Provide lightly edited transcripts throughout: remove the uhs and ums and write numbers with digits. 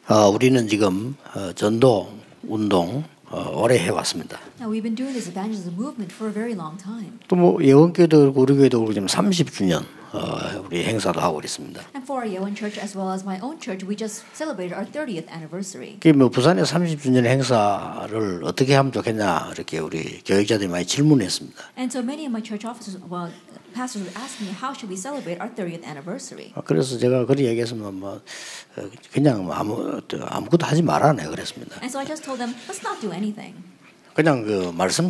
우리는 지금 전도 운동 오래 해왔습니다. Now we've been doing this evangelism movement for a very long time. 또 뭐 예원교회도 그렇고 우리 교회도 그렇고 지금 30주년 우리 행사도 하고 있습니다. And for our Yeowon Church as well as my own church, we just celebrated our 30th anniversary. 그 뭐 부산의 30주년 행사를 어떻게 하면 좋겠냐 이렇게 우리 교육자들이 많이 질문했습니다. And so many of my church officers, well, pastors would ask me, how should we celebrate our 30th anniversary? 그래서 제가 그리 얘기했으면 뭐 그냥 아무것도 하지 말아내 그랬습니다. And so I just told them, let's not do anything. 그냥 그 말씀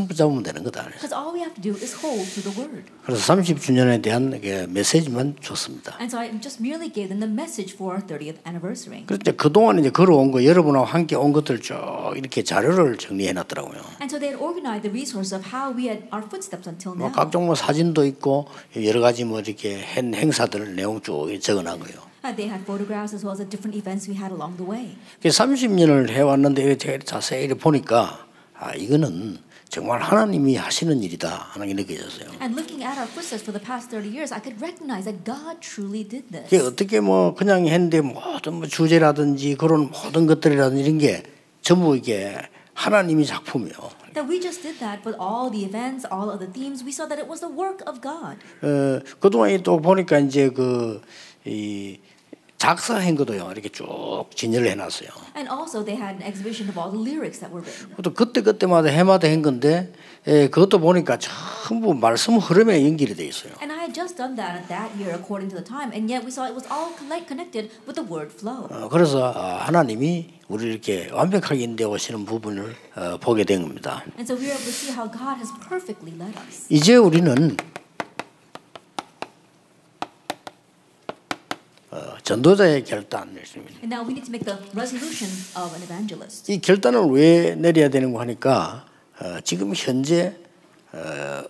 붙잡으면 되는 거다. Because all we have to do is hold to the word. 그래서 30주년에 대한 메시지만 줬습니다. And so I just merely gave them the message for our 30th anniversary. 그런데 그동안 이제 걸어온 거 여러분하고 함께 온 것들 쭉 이렇게 자료를 정리해 놨더라고요. And so they had organized the resource of how we had our footsteps until now. 각종 뭐 사진도 있고 여러 가지 뭐 이렇게 행사들 내용 쭉 적어 놨 거예요. They had photographs as well as the different events we had along the way. 30년을 해왔는데 제가 자세히 보니까 이거는 정말 하나님이 하시는 일이다 하는 게 느껴졌어요. And looking at our footsteps for the past 30 years, I could recognize that God truly did this. 이게 어떻게 뭐 그냥 했는데 모든 뭐 주제라든지 그런 모든 것들이라든지 이런 게 전부 이게 하나님이 작품이요. That we just did that with all the events, all of the themes. We saw that it was the work of God. 그동안 또 보니까 이제 이 작사한 것도요 이렇게 쭉 진열을 해놨어요. And also they had an exhibition of all the lyrics that were written. 또 그때마다 해마다 한 건데 그것도 보니까 전부 말씀 흐름에 연결이 돼 있어요. And I had just done that year according to the time, and yet we saw it was all connected with the word flow. 그래서 하나님이 우리 이렇게 완벽하게 인도해 오시는 부분을 보게 된 겁니다. And so we were able to see how God has perfectly led us. 이제 우리는 전도자의 결단을 했습니다. And now we need to make the resolution of an evangelist. 이 결단을 왜 내려야 되는 거 하니까 지금 현재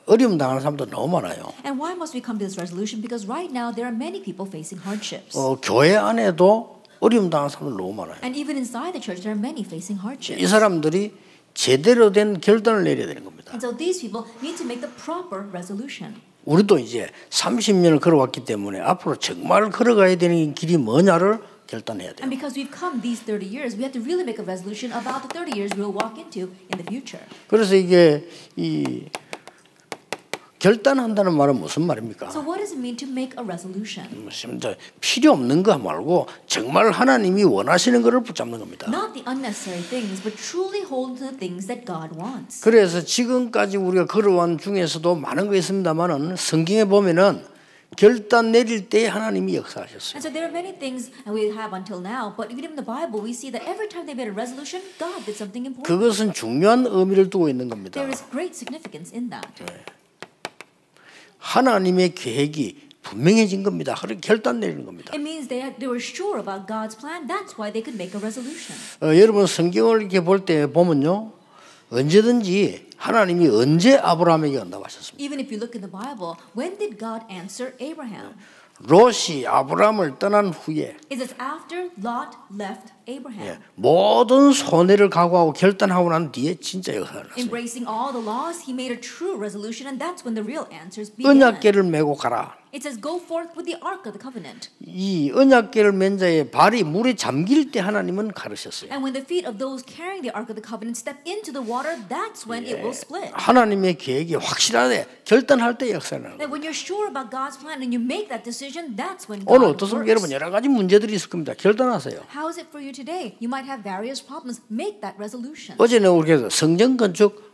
어려움 당하는 사람도 너무 많아요. And why must we come to this resolution? Because right now there are many people facing hardships. 교회 안에도 어려움 당하는 사람들 너무 많아요. And even inside the church there are many facing hardships. 이 사람들이 제대로 된 결단을 내려야 되는 겁니다. And so these people need to make the proper resolution. 우리도 이제 30년을 걸어왔기 때문에 앞으로 정말 걸어가야 되는 길이 뭐냐를 결단해야 돼요. And because we've come these 30 years, we have to really make a resolution about the 30 years we'll walk into in the future. 그래서 이게 이 결단한다는 말은 무슨 말입니까? So what does it mean to make a resolution? 필요 없는 거 말고 정말 하나님이 원하시는 것을 붙잡는 겁니다. Not the unnecessary things, but truly hold to the things that God wants. 그래서 지금까지 우리가 걸어온 중에서도 많은 거 있습니다만은 성경에 보면은 결단 내릴 때 하나님이 역사하셨어요. And so there are many things and we have until now, but even in the Bible we see that every time they made a resolution, God did something important. 그것은 중요한 의미를 두고 있는 겁니다. There is great significance in that. 하나님의 계획이 분명해진 겁니다. 그렇게 결단 내리는 겁니다. It means they were sure about God's plan. That's why they could make a resolution. 여러분 성경을 이렇게 볼 때 보면요, 언제든지 하나님이 언제 아브라함에게 온다고 하셨습니다. Even if you look in the Bible, when did God answer Abraham? 롯이 아브라함을 떠난 후에 It is after Lot left Abraham. 모든 손해를 각오하고 결단하고 난 뒤에 진짜 역사를 했어요. Embracing all the laws, he made a true resolution, and that's when the real answers began. 언약궤를 메고 가라. It says, "Go forth with the ark of the covenant." 이 언약궤를 맨 자의 발이 물에 잠길 때 하나님은 가르셨어요. And when the feet of those carrying the ark of the covenant step into the water, that's when it will split. 하나님의 계획이 확실하게 결단할 때 역사를 하는 거예요. That when you're sure about God's plan and you make that decision, that's when God 오늘 어떻습니까? works. 여러분 여러 가지 문제들이 있을 겁니다. 결단하세요. How is it for you today? You might have various problems. Make that resolution. 어제는 우리가 성전 건축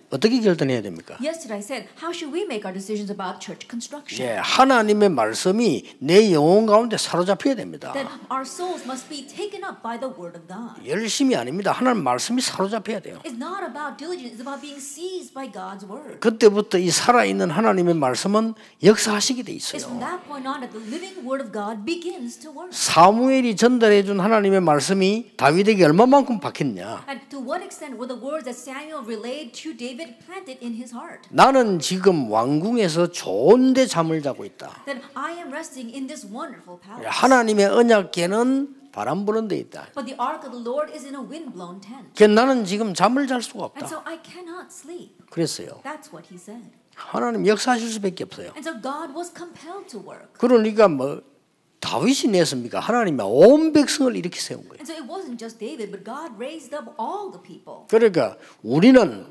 어떻게 결단해야 됩니까? Yesterday I said, how should we make our decisions about church construction? 하나님의 말씀이 내 영혼 가운데 사로잡혀야 됩니다. That our souls must be taken up by the word of God. 열심이 아닙니다. 하나님 말씀이 사로잡혀야 돼요. It's not about diligence. It's about being seized by God's word. 그때부터 이 살아있는 하나님의 말씀은 역사하시게 돼 It's 있어요. from that point on that the living word of God begins to work. 사무엘이 전달해 준 하나님의 말씀이 다윗에게 얼마만큼 박혔냐? And to what extent were the words that Samuel relayed to David planted in his heart? 나는 지금 왕궁에서 좋은데 잠을 자고 있다. That I am resting in this wonderful palace. 하나님의 언약궤는 바람 부는 데 있다. But the ark of the Lord is in a wind-blown tent. 나는 지금 잠을 잘 수가 And so 없다. I cannot sleep. 그랬어요. That's what he said. 하나님 역사하실 수밖에 없어요. And so God was compelled to work. 그러니까 뭐 다윗이 냈습니까? 하나님이 온 백성을 이렇게 세운 거예요. And so it wasn't just David, but God raised up all the people. 그러니까 우리는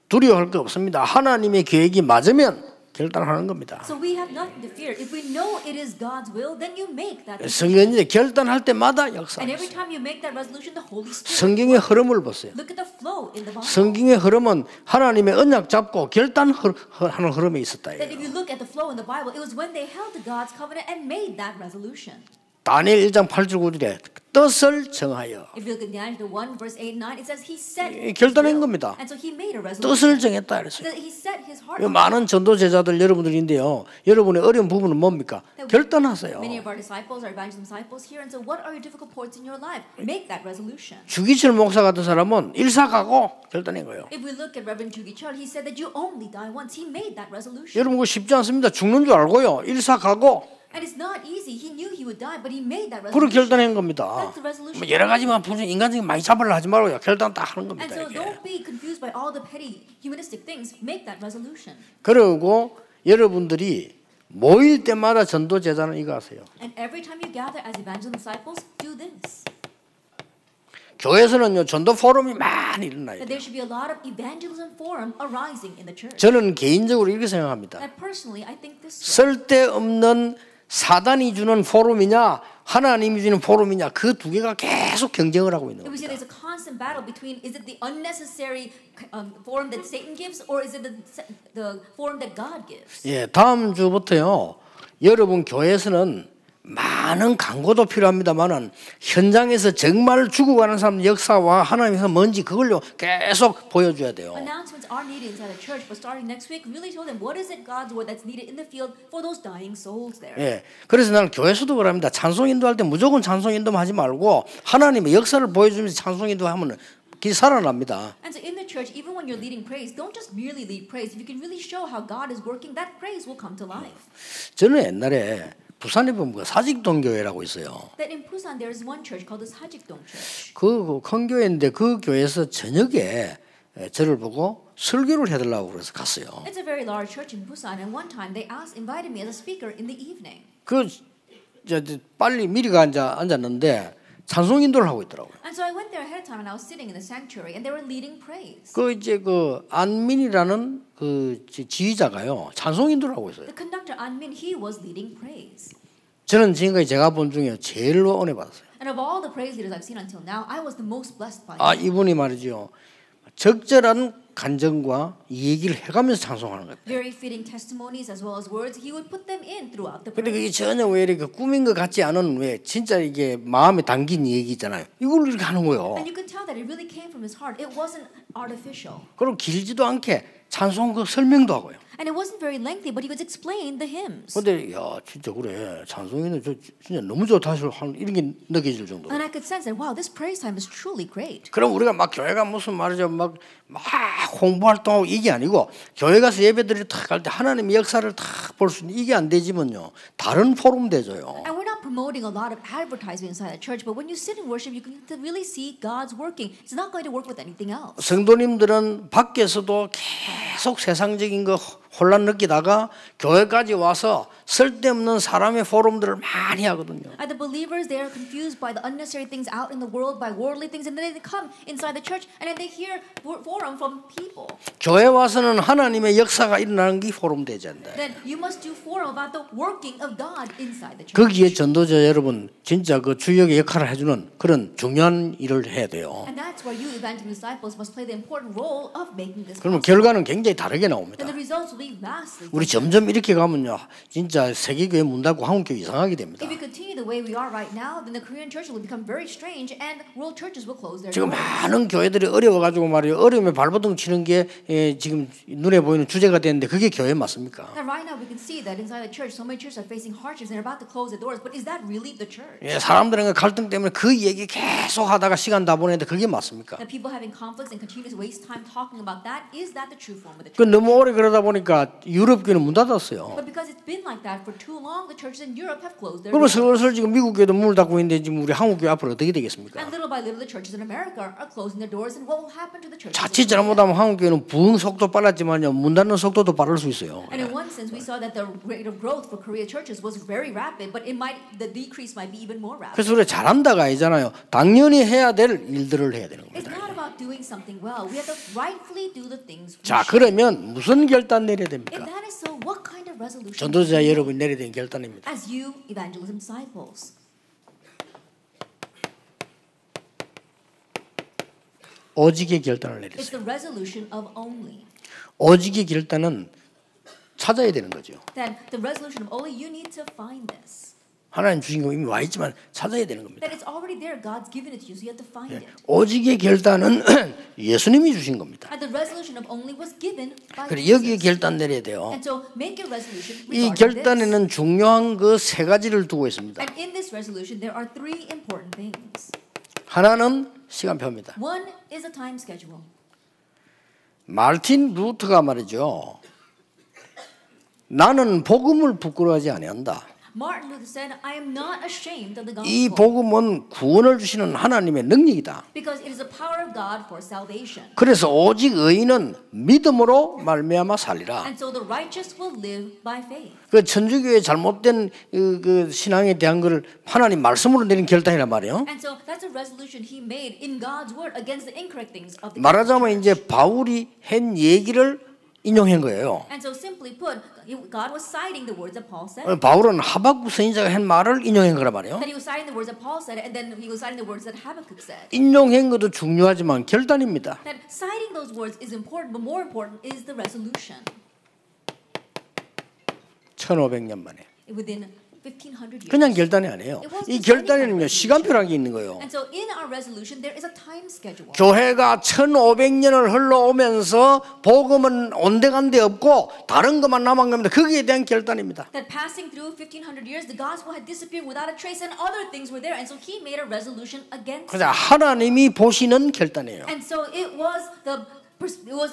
두려워할 거 없습니다. 하나님의 계획이 맞으면 결단하는 겁니다. So we have nothing to fear. If we know it is God's will, then you make that decision. 성경이 결단할 때마다 And every 역사했어요. time you make that resolution, the Holy Spirit. 성경의 흐름을 보세요. Look at the flow in the Bible. 성경의 흐름은 하나님의 언약 잡고 결단하는 흐름에 있었다. That if you look at the flow in the Bible, it was when they held to God's covenant and made that resolution. 다니엘 1장 8절 9절에 뜻을 정하여 If you look at Daniel 1 verse 8 9, it says he set 결단한 겁니다. And so he made a resolution. 뜻을 정했다 그랬어요. That he set his heart. 많은 전도 제자들 여러분들인데요. 여러분의 어려운 부분은 뭡니까? 결단하세요. Many of our disciples are evangelism disciples here, and so what are your difficult points in your life? Make that resolution. 주기철 목사 같은 사람은 일사가고 결단한 거예요. If we look at Reverend Jugi Chul, he said that you only die once. He made that resolution. 여러분 그거 쉽지 않습니다. 죽는 줄 알고요. 일사가고 And it's not easy. He knew he would die, but he made that 그렇게 resolution. 결단한 겁니다. That's the resolution. 뭐 여러 가지만 인간적인 많이 잡으려 하지 말고요. 결단 딱 하는 겁니다. And so 이게. don't be confused by all the petty humanistic things. Make that resolution. 그리고 여러분들이 모일 때마다 전도 제자는 이거 하세요. And every time you gather as evangelism disciples, do this. 교회에서는요 전도 포럼이 많이 일어나요. That there should be a lot of evangelism forum arising in the church. 저는 개인적으로 이렇게 생각합니다. And personally, I think this way. 쓸데없는 사단이 주는 포럼이냐 하나님이 주는 포럼이냐 그 두 개가 계속 경쟁을 하고 있는 We see 겁니다. there's a constant battle between is it the unnecessary forum that Satan gives or is it the forum that God gives? 예, 다음 주부터요. 여러분 교회에서는 많은 광고도 필요합니다만은 현장에서 정말 죽어가는 사람 역사와 하나님께서 뭔지 그걸로 계속 보여줘야 돼요. Announcements are needed inside the church, but starting next week, really show them what is it God's word that's needed in the field for those dying souls there. 예, 그래서 나는 교회에서도 그럽니다. 찬송 인도할 때 무조건 찬송 인도만 하지 말고 하나님의 역사를 보여주면서 찬송 인도하면 기 살아납니다. And so in the church, even when you're leading praise, don't just merely lead praise. If you can really show how God is working, that praise will come to life. 저는 옛날에 부산에 보면 사직동 교회라고 있어요. That in Busan there is one church called the Sajikdong Church. 그 큰 교회인데 그 교회에서 저녁에 저를 보고 설교를 해달라고 그래서 갔어요. It's a very large church in Busan, and one time they invited me as a speaker in the evening. 빨리 미리 앉았는데 찬송 인도를 하고 있더라고요. And so I went there ahead of time, and I was sitting in the sanctuary, and they were leading praise. 그 안민이라는 그 지휘자가요 찬송 인도를 하고 있어요. The conductor An-min, he was leading praise. 저는 지금까지 제가 본 중에 제일 은혜 받았어요. And of all the praise leaders I've seen until now, I was the most blessed by 아 them. 이분이 말이죠. 적절한 간증과 얘기를 해가면서 찬송하는 거예요. Very fitting testimonies as well as words, he would put them in throughout the 근데 그게 praise. 전혀 왜 이렇게 꾸민 것 같지 않은 왜 진짜 이게 마음에 담긴 얘기잖아요. 이걸 이렇게 하는 거예요. And you could tell that it really came from his heart. It wasn't artificial. 그리고 길지도 않게 찬송 그 설명도 하고요. And it wasn't very lengthy, but he would explain the hymns. 근데 야 진짜 그래 찬송이는 저 진짜 너무 좋다 이런 게 느껴질 정도. And I could sense that, wow, this praise time is truly great. 그럼 우리가 막 교회가 무슨 말이죠 막 홍보 활동하고 이게 아니고 교회 가서 예배드리 탁 할 때 하나님의 역사를 탁 볼 수 있는 이게 안 되지만요 다른 포럼 되져요. And we're not promoting a lot of advertising inside the church, but when you sit in worship, you can really see God's working. It's not going to work with anything else. 성도님들은 밖에서도 계속 세상적인 거 혼란 느끼다가 교회까지 와서 쓸데없는 사람의 포럼들을 많이 하거든요. And the believers, they are confused by the unnecessary things out in the world, by worldly things, and then they come inside the church and then they hear forum from people. 교회 와서는 하나님의 역사가 일어나는 게 포럼 되지 않나요? Then you must do forum about the working of God inside the church. 거기에 전도자 여러분 진짜 그 주역의 역할을 해주는 그런 중요한 일을 해야 돼요. And that's where you evangelism disciples must play the important role of making this 그러면 possible. 결과는 굉장히 다르게 나옵니다. And the results will be vastly 우리 different. 점점 이렇게 가면요 진짜 세계교회 문 닫고 한국교회 이상하게 됩니다. If we continue the way we are right now, then the Korean church will become very strange, and world churches will close their 지금 doors. 많은 교회들이 어려워가지고 말이에요. 어려움에 발버둥 치는 게 지금 눈에 보이는 주제가 됐는데 그게 교회 맞습니까? And right now we can see that inside the church, so many churches are facing hardships and are about to close their doors. But is that really the church? 예, 사람들의 갈등 때문에 그 얘기 계속 하다가 시간 다 보내는데 그게 맞습니까? That people having conflicts and continue to waste time talking about that, is that the true form of the 그 church? 너무 오래 그러다 보니까 오래되니까 유럽 교회는 문 닫았어요. But because it's been like that for too long, the churches in Europe have closed their 그러면 doors. 슬슬 지금 미국 교회도 문을 닫고 있는데 지금 우리 한국 교회 앞으로 어떻게 되겠습니까? And little by little, the churches in America are closing their doors. And what will happen to the churches? 자칫 잘못하면 한국 교회는 부흥 속도 빨랐지만요 문 닫는 속도도 빠를 수 있어요. And in one sense, we saw that the rate of growth for Korea churches was very rapid, but the decrease might be even more rapid. 그래서 우리 잘한다가 아니잖아요. 당연히 해야 될 일들을 해야 되는 It's 겁니다. not about doing something well. We have to rightfully do the things we 자, should. 그러면 무슨 결단 내려야 If 됩니까? that is so, what kind of resolution? 전도자 여러분이 내려야 되는 결단입니다. As you evangelism disciples, 오직의 결단을 it's 내리세요. the resolution of only. 오직의 결단은 찾아야 되는 거죠. Then the resolution of only, you need to find this. 하나님 주신 거 이미 와 있지만 찾아야 되는 겁니다. That it's already there. God's given it to you, so you have to find it. 오직의 결단은 예수님이 주신 겁니다. And the resolution of only was given by 그래 여기에 Jesus. 결단 내려야 돼요. And so make your resolution 이 regarding this. 결단에는 중요한 그 세 가지를 두고 있습니다. And in this resolution, there are three important things. 하나는 시간표입니다. One is a time schedule. 마르틴 루터가 말이죠. 나는 복음을 부끄러워하지 아니한다. Martin Luther said, I am not ashamed of the 이 gospel 복음은 구원을 주시는 하나님의 능력이다. because it is the power of God for salvation. 그래서 오직 의인은 믿음으로 말미암아 살리라. And so the righteous will live by faith. 그 천주교의 잘못된 그 신앙에 대한 것을 하나님 말씀으로 내린 결단이란 말이에요. And so that's a resolution he made in God's word against the incorrect things of the 말하자면 이제 바울이 한 얘기를 인용한 거예요. And so simply put, God was citing the words that Paul said. 바울은 하박국 선지자가 한 말을 인용한 거란 말이에요. That he was citing the words that Paul said, and then he was citing the words that Habakkuk said. 인용한 것도 중요하지만 결단입니다. That citing those words is important, but more important is the resolution. 1500년 만에. Within 1500 years. 그냥 결단이 아니에요. 이 결단에는요 시간표라는 게 있는 거예요. And so in our resolution there is a time schedule. 교회가 1500년을 흘러오면서 복음은 온데간데 없고 다른 것만 남은 겁니다. 거기에 대한 결단입니다. That passing through 1500 years the gospel had disappeared without a trace and other things were there. And so he made a resolution against 그래서 하나님이 보시는 결단이에요. And so it was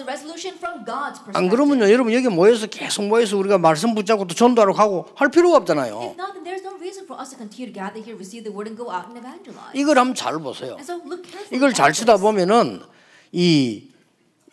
a resolution from God's 안 perspective. 그러면요 여러분 여기 모여서 계속 모여서 우리가 말씀 붙잡고 또 전도하러 가고 할 필요가 없잖아요. If not, then there's no reason for us to continue to gather here, receive the word, and go out and evangelize. And 이걸 한번 잘 보세요. so look carefully. 이걸 잘 치다 보면은 이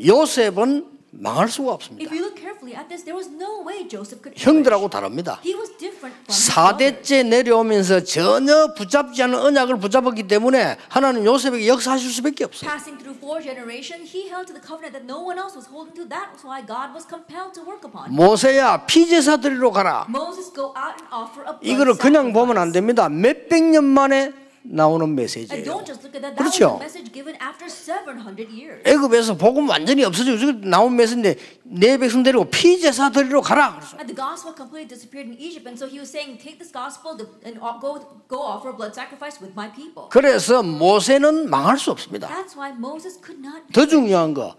요셉은 망할 수가 없습니다. If you look carefully at this, there was no way Joseph could perish. 형들하고 다릅니다. He was different from his brothers. 4대째 내려오면서 전혀 붙잡지 않은 언약을 붙잡았기 때문에 하나님 요셉에게 역사하실 수밖에 없어요. Passing through 4 generations, he held to the covenant that no one else was holding to. That's why God was compelled to work upon him. 모세야 피제사 드리러 가라. Moses, go out and offer a blood 이거를 그냥 보면 안 sacrifice. 됩니다. 몇백 년 만에 나오는 And 메시지예요. don't just look at that. That was 그렇죠. a message given after 700 years. 애굽에서 복음 완전히 없어지고 나온 메시지인데 내 백성 데리고 피제사 드리러 가라. And the gospel completely disappeared in Egypt, and so he was saying, "Take this gospel and go offer a blood sacrifice with my people." 그래서 모세는 망할 수 없습니다. That's why Moses could not. 더 중요한 거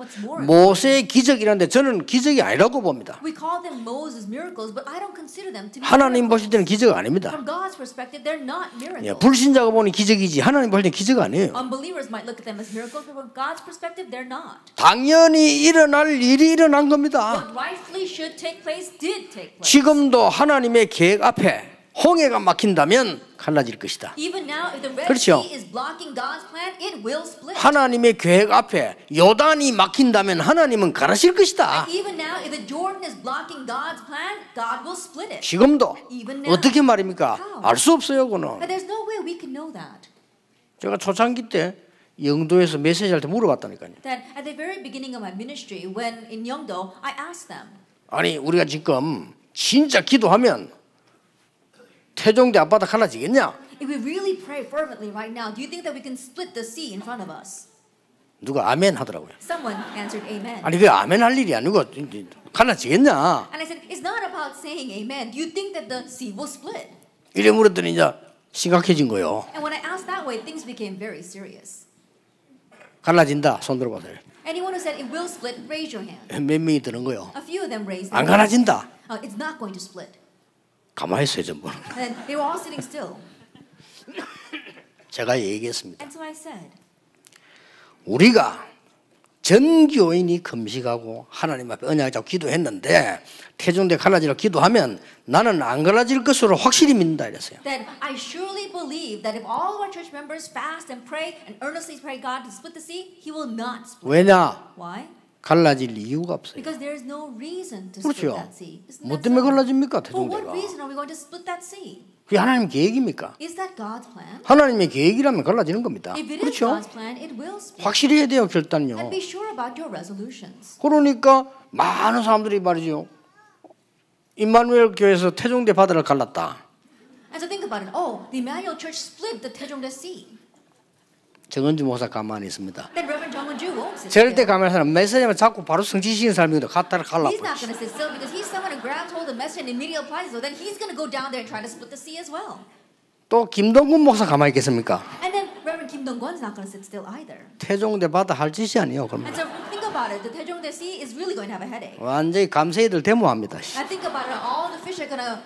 모세의 기적이라는데 저는 기적이 아니라고 봅니다. We call them Moses' miracles, but I don't consider them to be. 하나님 miracles. 보실 때는 기적 아닙니다. From God's perspective, they're not 예, miracles. 불신자가 보니 기적이지 하나님 볼 때는 기적 아니에요. Unbelievers might look at them as miracles, but from God's perspective, they're not. 당연히 일어날 일이 일어난 겁니다. What rightfully should take place did take place. 지금도 하나님의 계획 앞에 홍해가 막힌다면 갈라질 것이다. Even now, if the Red 그렇죠. Sea is blocking God's plan, it will split. 하나님의 계획 앞에 요단이 막힌다면 하나님은 가라실 것이다. Even now, if the Jordan is blocking God's plan, God will split it. 지금도 Even now. 어떻게 말입니까? 알 수 없어요, 그거는. But there's no way we can know that. 제가 초창기 때 영도에서 메시지할 때 물어봤다니까요. That at the very beginning of my ministry, when in Yeongdo, I asked them, 아니 우리가 지금 진짜 기도하면 태종대 앞바다 갈라지겠냐? if we really pray fervently right now, do you think that we can split the sea in front of us? 누가 아멘 하더라고요. Someone answered amen. 아니 그 아멘 할 일이 아니고 갈라지겠냐? And I said, it's not about saying amen. Do you think that the sea will split? 이래 물었더니 이제 심각해진 거예요. And when I asked that way, things became very serious. 갈라진다. 손 들어보세요. Anyone who said it will split, raise your hand. 몇 명이 드는 거요. A few of them raised 안 their hands. 갈라진다. It's not going to split. 가만히 있어요 전부. And they were all sitting still. 제가 얘기했습니다. And so I said, 우리가 전 교인이 금식하고 하나님 앞에 언약을 잡고 기도했는데 태종대 갈라지라고 기도하면 나는 안 갈라질 것으로 확실히 믿는다 이랬어요. That I surely believe that if all of our church members fast and pray and earnestly pray God to split the sea, He will not split. 왜냐? Why? 갈라질 이유가 없어요. Because there is no reason to split 그렇죠. that sea. Isn't 뭐 that 때문에 so? 갈라집니까 For what 태종대가? reason are we going to split that sea? 그게 하나님 계획입니까? Is that God's plan? 하나님의 계획이라면 갈라지는 겁니다. If it is 그렇죠? God's plan, it will split. 확실히 해야 돼요 And 결단요. be sure about your resolutions. 그러니까 많은 사람들이 말이죠. 임마누엘 교회에서 태종대 바다를 갈랐다. And so think about it. Oh, the Emmanuel Church split the Taejongdae Sea. 정은주 목사 가만히 있습니다. Then Reverend Jung Won-ju won't sit 절대 still. 가만히 사람 메시지만 자꾸 바로 성취시키는 사람이거든. 갖다를 He's 갈라버려. not going to sit still because he's someone who grabs hold of the message and immediately applies it. So then he's going to go down there and try to split the sea as well. 또 김동군 목사 가만히 있겠습니까? And then Reverend Kim Dong-kwon's not going to sit still either. 태종대 바다 할 짓이 아니에요. 그러면 And so think about it. The Taejongdae Sea is really going to have a headache. 완전히 감세이들 데모합니다. And think about it. All the fish are going to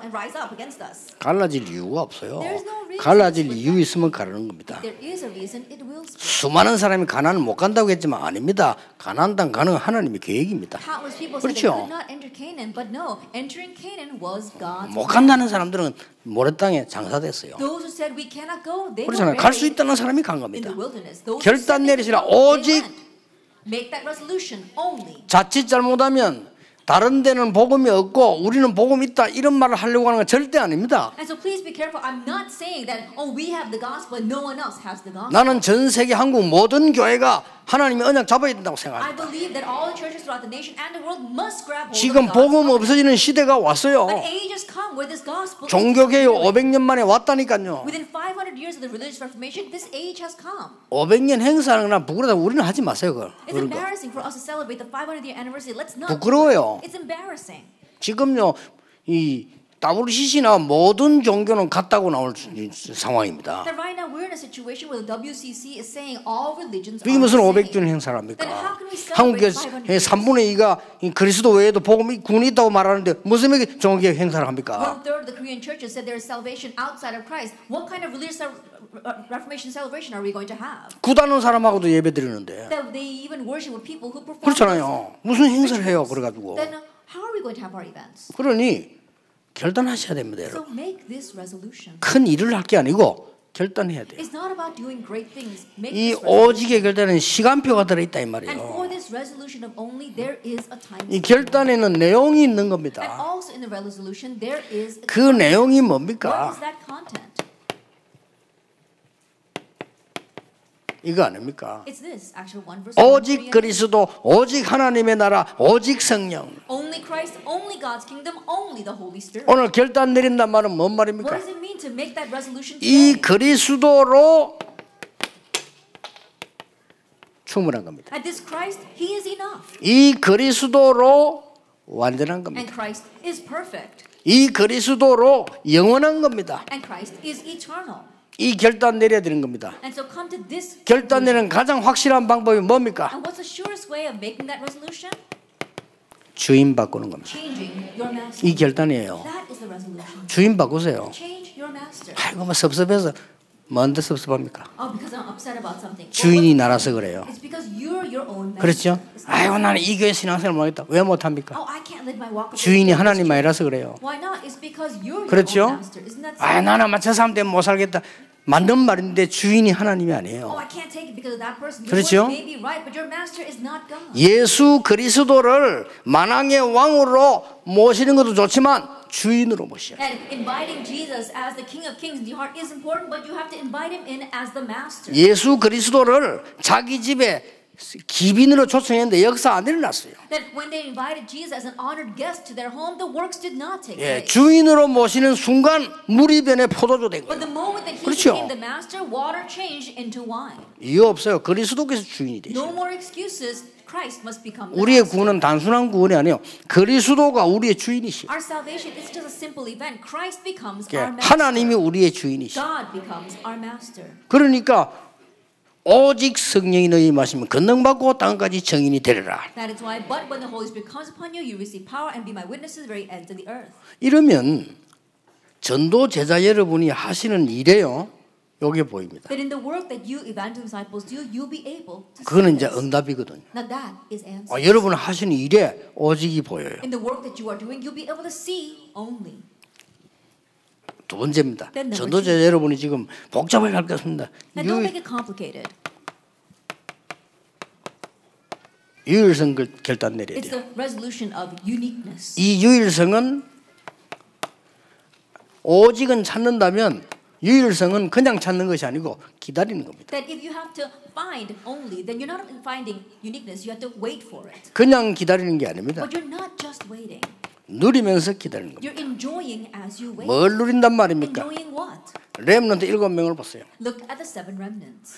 rise up against us. 갈라질 이유가 없어요. There's no reason 갈라질 이유 있으면 가르는 겁니다. There is a reason it will split. 수많은 사람이 가나안을 못 간다고 했지만 아닙니다. 가나안 땅 가는 건 하나님의 계획입니다. Countless people said they 그렇죠. could not enter Canaan, but no, entering Canaan was God's 못 plan. 간다는 사람들은 모래 땅에 장사됐어요. Those who said we cannot go, they were 그렇잖아요. 갈 수 buried 있다는 사람이 간 in 겁니다. the wilderness. Those who 결단 said they 내리시라. could go, they 오직 went. Make that resolution only. 자칫 잘못하면 다른 데는 복음이 없고 우리는 복음 있다 이런 말을 하려고 하는 건 절대 아닙니다. And so please be careful. I'm not saying that we have the gospel and no one else has the gospel. 나는 전 세계 한국 모든 교회가 하나님의 언약 잡아야 된다고 I 생각합니다. believe that all the churches throughout the nation and the world must grab hold 지금 of the 복음 gospel. 없어지는 시대가 왔어요. An age has come where this gospel is 종교개혁 disappearing. 500년 만에 왔다니까요. Within 500 years of the religious reformation, this age has come. 500년 행사하는 건 부끄러다. 우리는 하지 마세요. It's 그런 거. embarrassing for us to celebrate the 500th year anniversary. Let's not. 부끄러워요. It's embarrassing. 지금요 이 WCC나 모든 종교는 같다고 나올 상황입니다. That right now we're in a situation where the WCC is saying all religions 이게 are 무슨 the 500주년 same. 행사를 합니까? Then how can we 한국의 celebrate 500 years? 3분의 2가 그리스도 외에도 복음이 군이 있다고 말하는데 무슨 종교개혁 행사를 합니까? 1/3 of the Korean churches said there is salvation outside of Christ. What kind of religious reformation celebration are we going to have? 구다는 사람하고도 예배 드리는데 That they even worship with people who perform. 그렇잖아요. 무슨 행사를 해요? 그래가지고 Then how are we going to have our events? 그러니 결단하셔야 됩니다, So 여러분. make this resolution. 큰 일을 할 게 아니고 결단해야 돼요. It's not about doing great things. Make 이 this resolution. 오직의 결단은 시간표가 들어있다 이 And 말이에요. for this resolution of only, there is a time. 이 결단에는 내용이 있는 And 겁니다. also in the resolution, there is. 그 내용이 What 뭡니까? is that content? 이거 아닙니까? It's this, actual 1 verse. 오직 그리스도, 오직 하나님의 나라, 오직 성령. Only Christ, only God's kingdom, only the Holy Spirit. 오늘 결단 내린단 말은 뭔 What 말입니까? does it mean to make that resolution 이 today? 그리스도로 충분한 겁니다. And this Christ, He is enough. 이 그리스도로 완전한 겁니다. And Christ is perfect. 이 그리스도로 영원한 겁니다. And Christ is eternal. 이 결단 내려야 되는 겁니다. And so come to this. 결단 내는 가장 확실한 방법이 뭡니까? And what's the surest way of making that resolution? 주인 바꾸는 겁니다. Changing your master. 이 결단이에요. That is the resolution. 주인 바꾸세요. Change your master. 아이고 뭐 섭섭해서 뭔데 섭섭합니까? Oh, because I'm upset about something. 주인이 나라서 그래요. It's because you're your own master. 그렇죠? It's not- 아이고 나는 이 교회 신앙생활 못하겠다. 왜 못합니까? Oh, I can't live my walk of faith. 주인이 하나님 아니라서 그래요. Why not? It's because you're your 그렇죠? own master. Isn't that so? 아 나는 저 사람 때문에 못 살겠다. 맞는 말인데 주인이 하나님이 Oh, 아니에요. I can't take it because of that person. Your 그렇죠? words may be right, but your master is not God. 예수 그리스도를 만왕의 왕으로 모시는 것도 좋지만 주인으로 모셔야 돼요. And inviting Jesus as the King of Kings in your heart is important, but you have to invite him in as the master. 예수 그리스도를 자기 집에 기빈으로 초청했는데 역사 안 일어났어요. That when they invited Jesus as an honored guest to their home, the works did not take 예, place. 주인으로 모시는 순간 물이 변해 포도주 된 But 거예요. the moment that he 그렇죠. became the master, water changed into wine. 이유 없어요. 그리스도께서 주인이 No 되셔요. more excuses. Christ must become the 우리의 master. 구원은 단순한 구원이 아니에요. 그리스도가 우리의 주인이시오. Our salvation is just a simple event. Christ becomes 예, our master. 하나님이 우리의 주인이시오. God becomes our master. 그러니까 오직 성령이 너희 마시면 권능받고 땅까지 정인이 되리라. That is why, but when the Holy Spirit comes upon you, you receive power and be my witnesses to the very ends of the earth. 이러면 전도 제자 여러분이 하시는 일에요. 요게 보입니다. That in the work that you evangelical disciples do, you'll be able to see 그거는 이제 this. 응답이거든요. Now that is answer. 여러분 하시는 일에 오직이 보여요. In the work that you are doing, you'll be able to see only. 두 번째입니다. Then number 전도자 여러분이 지금 복잡하게 할 것 같습니다. And don't make it complicated. 유일성 결단 내려야 It's 돼요. the resolution of uniqueness. 이 유일성은 오직은 찾는다면 유일성은 그냥 찾는 것이 아니고 기다리는 겁니다. That if you have to find only, then you're not finding uniqueness. You have to wait for it. 그냥 기다리는 게 아닙니다. But you're not just waiting. 누리면서 기다리는 겁니다. You're enjoying as you wait. 뭘 누린단 말입니까? Enjoying what? 렘넌트 7명을 보세요. Look at the 7 remnants.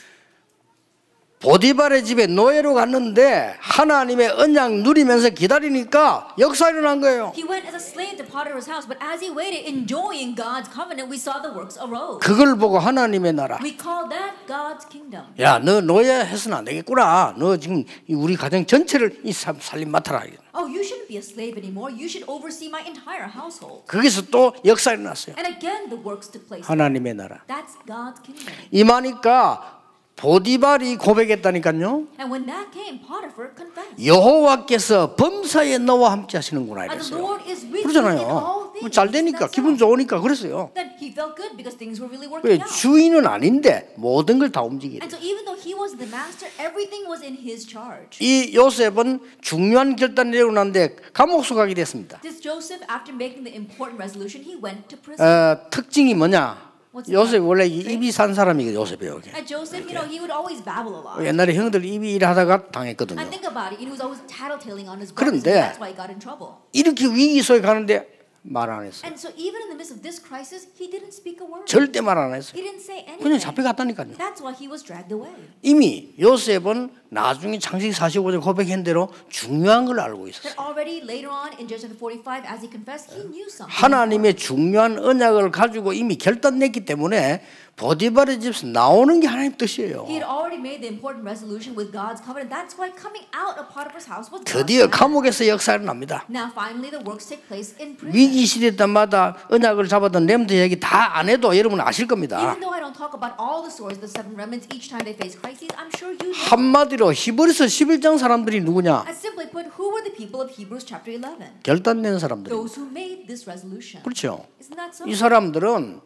보디발의 집에 노예로 갔는데 하나님의 언약 누리면서 기다리니까 역사 일어난 거예요. He went as a slave to Potiphar's house, but as he waited, enjoying God's covenant, we saw the works arose. 그걸 보고 하나님의 나라. We call that God's kingdom. 야, 너 노예 해서는 안 되겠구나. 너 지금 우리 가정 전체를 이 살림 맡아라. Oh, you shouldn't be a slave anymore. You should oversee my entire household. 거기서 또 역사 일어났어요. And again, the works took place. 하나님의 나라. That's God's kingdom. 임하니까 보디발이 고백했다니까요. And when that came, Potiphar confessed. 여호와께서 범사에 너와 함께 하시는구나 And the 이랬어요. Lord is with you in 그러잖아요. all 뭐 things. 잘 되니까 That's 기분 so. 좋으니까 그랬어요. Then he felt good because things were really 왜 working out. 주인은 아닌데 모든 걸 다 움직이래. And so even though he was the master, everything was in his charge. 이 요셉은 중요한 결단을 내리고 난데 감옥소 가게 됐습니다. This Joseph, after making the important resolution, he went to prison. 특징이 뭐냐? What's it 요셉 called? 원래 입이 산 사람이거든요. 요셉이요. And Joseph, you know, he would always babble a lot. 옛날에 형들 입이 일하다가 당했거든요. And think about it, he was always tattletaling on his brothers, and 그런데 that's why he got in trouble. 이렇게 위기 속에 가는데 말 안 했어요. And so even in the midst of this crisis, he didn't speak a word. 절대 말 안 했어요. He didn't say 그냥 anything. 잡혀갔다니까요. That's why he was dragged away. 이미 요셉은 나중에 창세기 45절 고백한 대로 중요한 걸 알고 있었어요. That already later on in Genesis 45, as he confessed, he knew something. 하나님의 중요한 언약을 가지고 이미 결단냈기 때문에 보디발의 집에서 나오는 게 하나님 뜻이에요. He had already made the important resolution with God's covenant. That's why coming out of Potiphar's house was God's 드디어 plan. 감옥에서 역사가 납니다. Now finally the works take place in prison. 위기 시대 때마다 언약을 잡았던 렘드 얘기 다 안 해도 여러분 아실 겁니다. Even though I don't talk about all the stories of the 7 remnants each time they face crises, I'm sure you know. 한마디로 히브리서 11장 사람들이 누구냐? And simply put, who were the people of Hebrews chapter 11? 결단낸 사람들. Those who made this resolution. 그렇죠. Isn't that so? 이 사람들은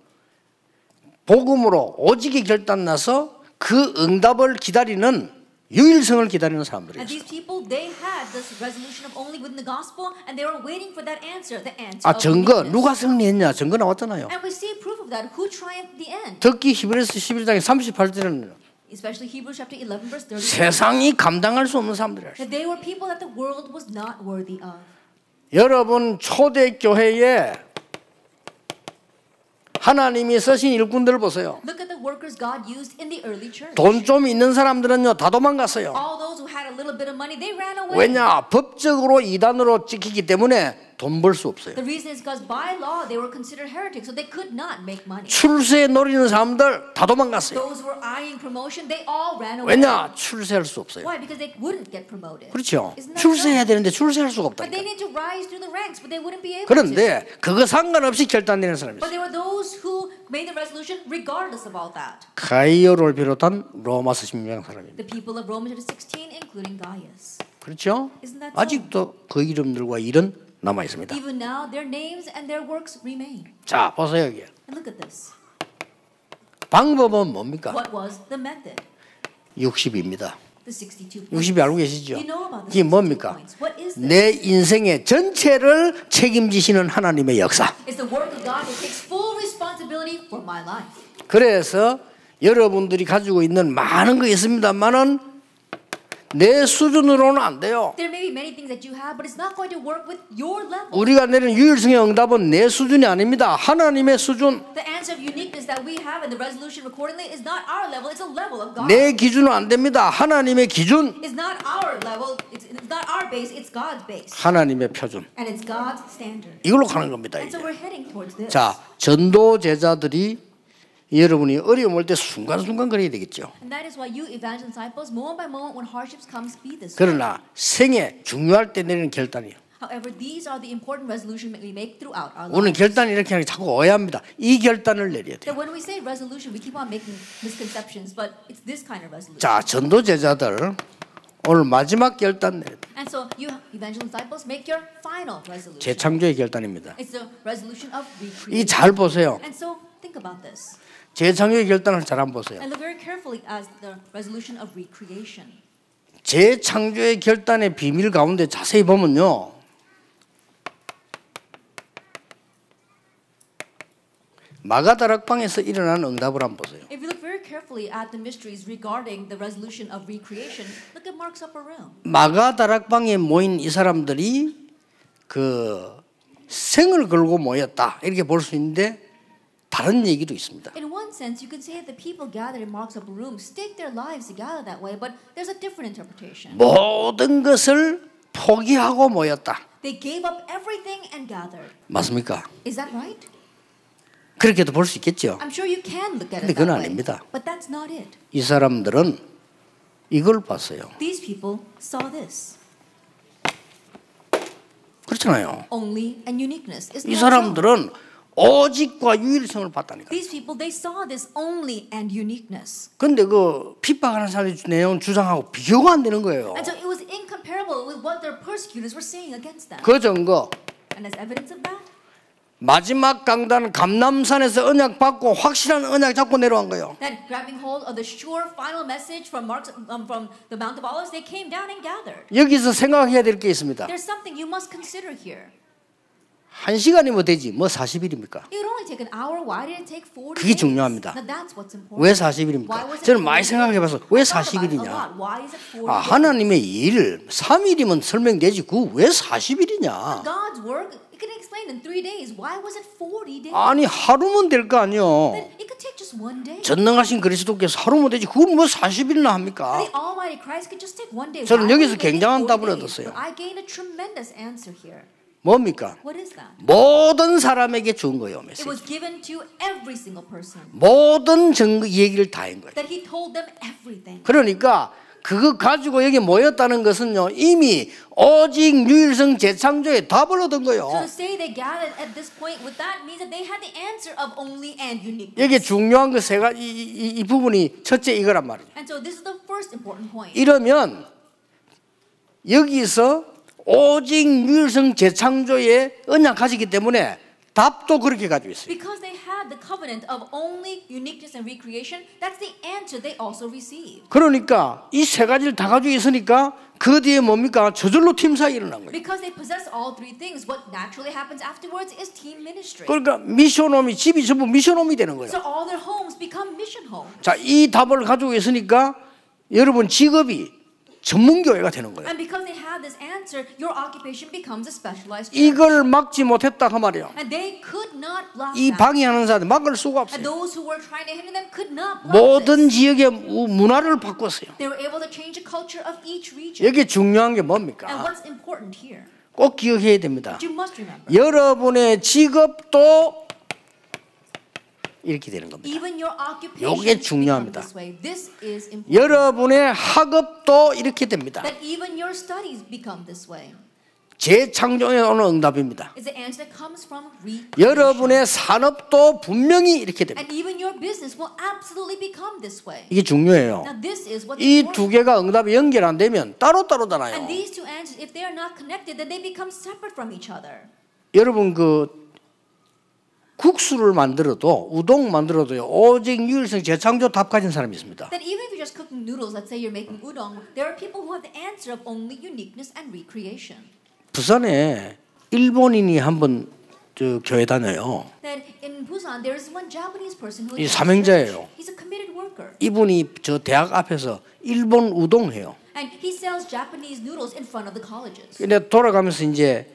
복음으로 오직이 결단나서 그 응답을 기다리는 유일성을 기다리는 And 사람들이에요. these people, they had this resolution of only within the gospel, and they were waiting for that answer, the answer 아 of 증거 uniqueness. 누가 승리했냐? 증거 나왔잖아요. And we see proof of that. Who triumphed the end? 특히 히브리서 11장의 38절에는 Especially Hebrews chapter 11 verse 30. 세상이 감당할 수 없는 사람들이에요. That they were people that the world was not worthy of. 여러분 초대 교회에 하나님이 쓰신 일꾼들을 보세요. Look at the workers God used in the early church. 돈 좀 있는 사람들은요 다 도망갔어요. All those who had a little bit of money, they ran away. 왜냐? 법적으로 이단으로 찍히기 때문에 돈 벌 수 없어요. The reason is because by law they were considered heretics, so they could not make money. 출세 노리는 사람들 다 도망갔어요. Those who were eyeing promotion, they all ran away. 왜냐? 출세할 수 없어요. Why? Because they wouldn't get promoted. 그렇죠. Isn't that 출세해야 so? 되는데 출세할 수가 But they 없다니까. need to rise through the ranks, but they wouldn't be able to. 그런데 그거 상관없이 결단되는 사람이 But 있어요. there were those who made the resolution regardless of all that. 가이오를 비롯한 로마서 16장 사람입니다. The people of Romans chapter 16, including Gaius. 그렇죠? Isn't that so? 아직도 그 이름들과 일은 남아 있습니다. Even now, their names and their works remain. 자, 보세요 여기. And look at this. 방법은 뭡니까? What was the method? 60입니다. The 62 points. 60이 알고 계시죠? You know about the 이게 62 뭡니까? points. What is this? 내 인생의 전체를 책임지시는 하나님의 역사. It's the work of God that takes full responsibility for my life. 그래서 여러분들이 가지고 있는 많은 거 있습니다만은 내 수준으로는 안 돼요. There may be many things that you have, but it's not going to work with your level. 우리가 내리는 유일성의 응답은 내 수준이 아닙니다. 하나님의 수준. The answer of uniqueness that we have and the resolution accordingly is not our level, it's a level of God. 내 기준은 안 됩니다. 하나님의 기준. It's not our level, it's not our base, it's God's base. 하나님의 표준. And it's God's standard. 이걸로 가는 겁니다. And so 이게. we're heading towards this. 자, 전도 제자들이 여러분이 어려움 올 때 순간순간 그래야 되겠죠. And that is why you evangelical disciples, moment by moment, when hardships comes, be this. 그러나 생애 중요할 때 내리는 결단이에요. However, these are the important resolutions that we make throughout our 우리는 lives. 결단 이렇게 하는 게 자꾸 오해합니다. 이 결단을 내려야 돼요. That when we say resolution, we keep on making misconceptions, but it's this kind of resolution. 자, 전도 제자들 오늘 마지막 결단 내려야 돼요. And so you evangelist disciples make your final resolution. 재창조의 결단입니다. It's the resolution of 이 recreation. 잘 보세요. And so think about this. 재창조의 결단을 잘 한번 보세요. And look very carefully at the resolution of recreation. 재창조의 결단의 비밀 가운데 자세히 보면요. 마가다락방에서 일어난 응답을 한번 보세요. If you look very carefully at the mysteries regarding the resolution of recreation, look at Mark's upper room. 마가다락방에 모인 이 사람들이 그 생을 걸고 모였다 이렇게 볼 수 있는데 다른 얘기도 있습니다. In one sense, you could say that the people gathered in Mark's upper room staked their lives to gather that way, but there's a different interpretation. 모든 것을 포기하고 모였다. They gave up everything and gathered. 맞습니까? Is that right? 그렇게도 볼 수 있겠죠. I'm sure you can look at 근데 it 그건 that way. 아닙니다. But that's not it. 이 사람들은 이걸 봤어요. These people saw this. 그렇잖아요. Only and uniqueness. Is 이 not so. 사람들은 오직과 유일성을 봤다니까. These people, they saw this only and uniqueness. 근데 그 핍박하는 사람의 내용 주장하고 비교가 안 되는 거예요. And so it was incomparable with what their persecutors were saying against them. 그 증거 And as evidence of that, 마지막 강단 감람산에서 언약 받고 확실한 언약 잡고 내려온 거예요. then grabbing hold of the sure final message from from the Mount of Olives, they came down and gathered. 여기서 생각해야 될 게 있습니다. There's something you must consider here. 1시간이면 되지 뭐 40일입니까? It would only take an hour. Why did it take 40 그게 days? 중요합니다. Now that's what's important. 왜 Why 40일입니까? was it 저는 40 많이 days? 생각해봐서 왜 I thought about it a 40일이냐? lot. Why is it 40 아, days? 하나님의 일 3일이면 설명되지 그 왜 40일이냐? God's work, it can explain in 3 days. Why was it 40 days? 아니 하루면 될 거 아니요. Then it could take just one day. 전능하신 그리스도께서 하루면 되지 그건 뭐 40일이나 합니까? The Almighty Christ could just take one day. 저는 Why 여기서 would it take 굉장한 40 답을 days? 얻었어요. But I gained a tremendous answer here. 뭡니까? What is that? 모든 사람에게 준 거예요. It 메시지. was given to every single person. 모든 증거 얘기를 다 한 거예요. That he told them everything. 그러니까 그거 가지고 여기 모였다는 것은요 이미 오직 유일성 재창조의 답을 얻은 거예요. So to say they gathered at this point, with that means that they had the answer of only and uniqueness. 여기 중요한 거 세 가지 이 부분이 첫째 이거란 말이에요. And so this is the first important point. 이러면 여기서 오직 유일성 재창조의 언약 가지기 때문에 답도 그렇게 가지고 있어요. Because they had the covenant of only uniqueness and recreation, that's the answer they also received. 그러니까 이 세 가지를 다 가지고 있으니까 그 뒤에 뭡니까? 저절로 팀사가 일어난 거예요. Because they possess all three things, what naturally happens afterwards is team ministry. 그러니까 미션홈이 집이 전부 미션홈이 되는 거예요. So all their homes become mission homes. 자, 이 답을 가지고 있으니까 여러분 직업이 전문교회가 되는 거예요. And because they have this answer, your occupation becomes a specialized church. 이걸 막지 못했다 그 말이에요. And they could not block 이 that. 방해하는 사람들 막을 수가 없어요. And those who were trying to hinder them could not block 모든 this. 지역의 문화를 바꿨어요. They were able to change the culture of each region. 여기 중요한 게 And 뭡니까? what's important here, 꼭 기억해야 됩니다. you must remember, 여러분의 직업도 이렇게 되는 겁니다. even your 요게 occupation become 중요합니다. this way. This is important. 여러분의 학업도 이렇게 됩니다. That even your studies become this way. 재창조에 오는 응답입니다. Is the answer that comes from recreation. 여러분의 산업도 분명히 이렇게 됩니다. And even your business will absolutely become this way. 이게 중요해요. Now this is what's 이 important. 두 개가 응답이 연결 안 되면 따로따로잖아요. And these two answers, if they are not connected, then they become separate from each other. 여러분 그 국수를 만들어도 우동 만들어도요 오직 유일성 재창조 답 가진 사람이 있습니다. That even if you're just cooking noodles, let's say you're making udon, there are people who have the answer of only uniqueness and recreation. 부산에 일본인이 한번 저 교회 다녀요. That in Busan, there is one Japanese person who 이 is 사명자예요. He's a committed worker, 이분이 저 대학 앞에서 일본 우동 해요. and he sells Japanese noodles in front of the colleges. 근데 돌아가면서 이제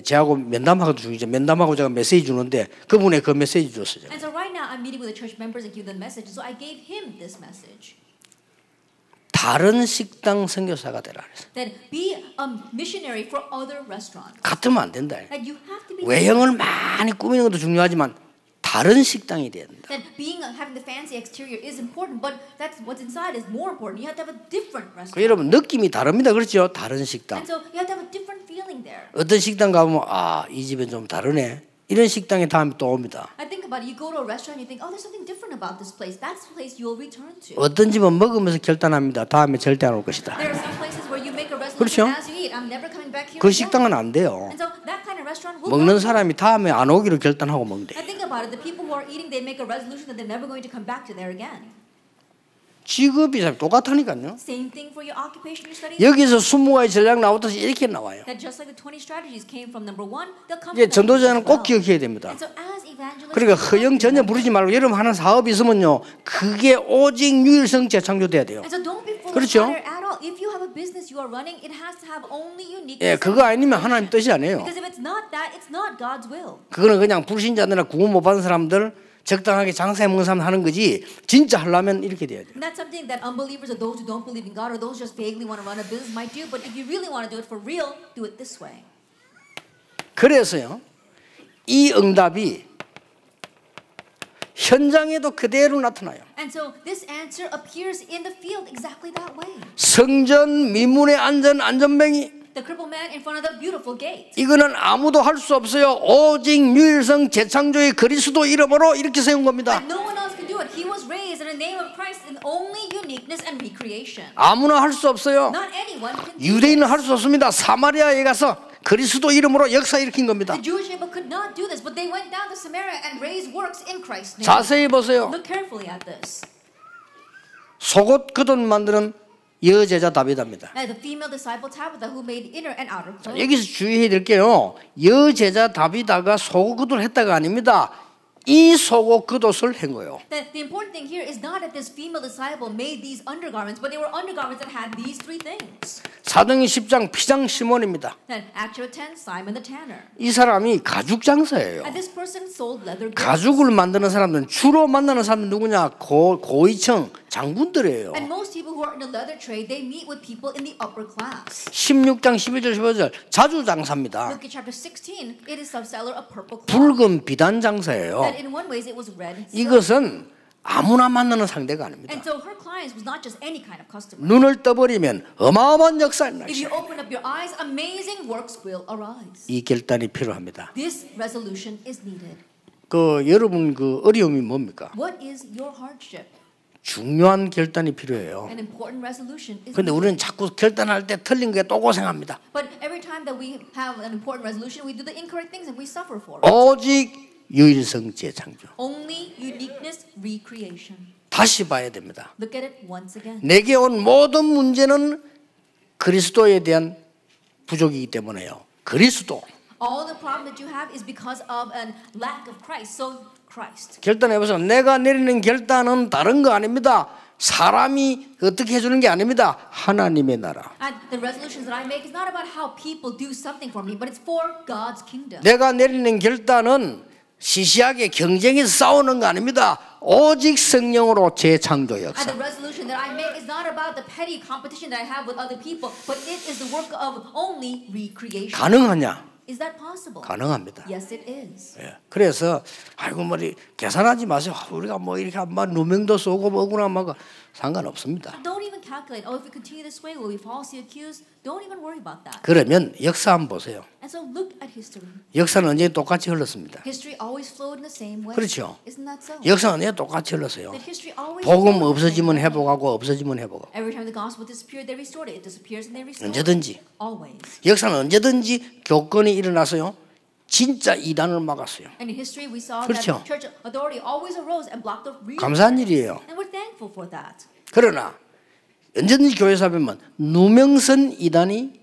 제하고 면담하고 중이죠. 면담하고 제가 메시지 주는데 그분의 그 메시지 줬어요. And so right now, I'm meeting with the church members and give them message. So I gave him this message. 다른 식당 선교사가 되라 그랬어요. That be a missionary for other restaurants. 같으면 안 된다. That you have to be. 외형을 많이 꾸미는 것도 중요하지만 다른 식당이 돼야 된다. That having the fancy exterior is important, but that's what's inside is more important. You have to have a different restaurant. 그 여러분 느낌이 다릅니다. 그렇죠? 다른 식당. And so you have to have a different feeling there. 어떤 식당 가보면 아, 이 집은 좀 다르네. 이런 식당에 다음에 또 옵니다. I think about it. You go to a restaurant, you think, oh, there's something different about this place. That's the place you'll return to. 어떤 집은 먹으면서 결단합니다. 다음에 절대 안 올 것이다. There are some places where you make a 그렇죠? resolution as you eat. I'm never coming back here 그 again. 식당은 안 돼요. And so that kind of restaurant will 먹는 not. 사람이 다음에 안 오기로 결단하고 먹는데. I think about it. The people who are eating, they make a resolution that they're never going to come back to there again. 직업이 똑같다니까요. Same thing for your occupation, your studies. 여기서 20가지 전략 나오듯이 이렇게 나와요. That just like the 20 strategies came from number 1, they'll come 이제 from number 전도자는 꼭 2 as well. 기억해야 됩니다. And so as evangelists, 그러니까 허영 전혀 부르지 말고 여러분 하는 사업이 있으면요. 그게 오직 유일성 재창조돼야 돼요. and so don't be full 그렇죠? of fire at all. If you have a business you are running, it has to have only uniqueness. 예, 그거 아니면 하나님 뜻이 아니에요. Because if it's not that, it's not God's will. 그거는 그냥 불신자들이나 구원 못 받은 사람들 적당하게 장사해 먹는 사람 하는 거지 진짜 하려면 이렇게 돼야 돼요. And that's something that unbelievers or those who don't believe in God or those who just vaguely want to run a business might do. But if you really want to do it for real, do it this way. 그래서요. 이 응답이 현장에도 그대로 나타나요. And so this answer appears in the field exactly that way. 성전 미문에 앉은 안전뱅이 The crippled man in front of the beautiful gate. 이거는 아무도 할 수 없어요. 오직 유일성 재창조의 그리스도 이름으로 이렇게 세운 겁니다. And no one else can do it. He was raised in the name of Christ in only uniqueness and recreation. 아무나 할 수 없어요. Not anyone can do 유대인은 this. 할 수 없습니다. 사마리아에 가서 그리스도 이름으로 역사 일으킨 겁니다. The Jewish people could not do this, but they went down to Samaria and raised works in Christ's name. 자세히 보세요. Look carefully at this. 속옷 겉옷 만드는 여제자 다비다입니다. Now, the female disciple Tabitha who made inner and outer clothes. 여기서 주의해야 될 게요. 여제자 다비다가 속옷 겉옷을 했다가 아닙니다. 이 속옷 겉옷을 한 거예요. The important thing here is not that this female disciple made these undergarments, but they were undergarments that had these three things. 사도행전 10장 피장 시몬입니다. Then Acts 10, Simon the tanner. 이 사람이 가죽 장사예요. And this person sold leather goods. 가죽을 만드는 사람들은 주로 만나는 사람은 누구냐? 고위층 장군들이에요. And most people who are in the leather trade, they meet with people in the upper class. 16장 11절 15절 자주 장사입니다. Look at chapter 16. It is a seller of purple cloth. 붉은 비단 장사예요. That in one ways it was red and silver. 이것은 아무나 만나는 상대가 아닙니다. And so her clients was not just any kind of customer. 눈을 떠버리면 어마어마한 역사가 If you 나죠. open up your eyes, amazing works will arise. 이 결단이 필요합니다. This resolution is needed. 그 여러분 그 어려움이 뭡니까? What is your hardship? 중요한 결단이 필요해요. An important resolution is 근데 needed. 우리는 자꾸 결단할 때 틀린 게 또 고생합니다. But every time that we have an important resolution, we do the incorrect things and we suffer for it. 오직 유일성 재창조. Only uniqueness, recreation. 다시 봐야 됩니다. Look at it once again. 내게 온 모든 문제는 그리스도에 대한 부족이기 때문에요. 그리스도. All the problem that you have is because of a lack of Christ. So Christ. 결단해보세요. 내가 내리는 결단은 다른 거 아닙니다. 사람이 어떻게 해주는 게 아닙니다. 하나님의 나라. And the resolutions that I make is not about how people do something for me, but it's for God's kingdom. 내가 내리는 결단은 시시하게 경쟁에서 싸우는 거 아닙니다. 오직 성령으로 재창조 And 역사. the resolution that I make is not about the petty competition that I have with other people, but it is the work of only recreation. 가능하냐? Is that possible? 가능합니다. Yes, it is. 예. 그래서 아이고 머리 계산하지 마세요. 우리가 뭐 이렇게 한번 누명도 쏘고 뭐구나 막 상관없습니다. Don't even calculate. Oh, if we continue this way, will we falsely accuse? Don't even worry about that. 그러면 역사 한번 보세요. And so look at history. 역사는 언제 똑같이 흘렀습니다. History always flowed in the same way. 그렇죠. Isn't that so? 역사는 언제 똑같이 흘렀어요. That history always 복음 flowed in the 없어지면 same way. 회복하고 없어지면 회복하고. Every time the gospel disappeared, they restored it. It disappears and they restore it. 언제든지. Always. 역사는 언제든지 교권이 일어나서요. 진짜 이단을 막았어요. And in history, we saw 그렇죠. that church authority always arose and blocked the real. 감사한 일이에요. And we're thankful for that. 그러나 언제든지 교회에서 보면 누명선 이단이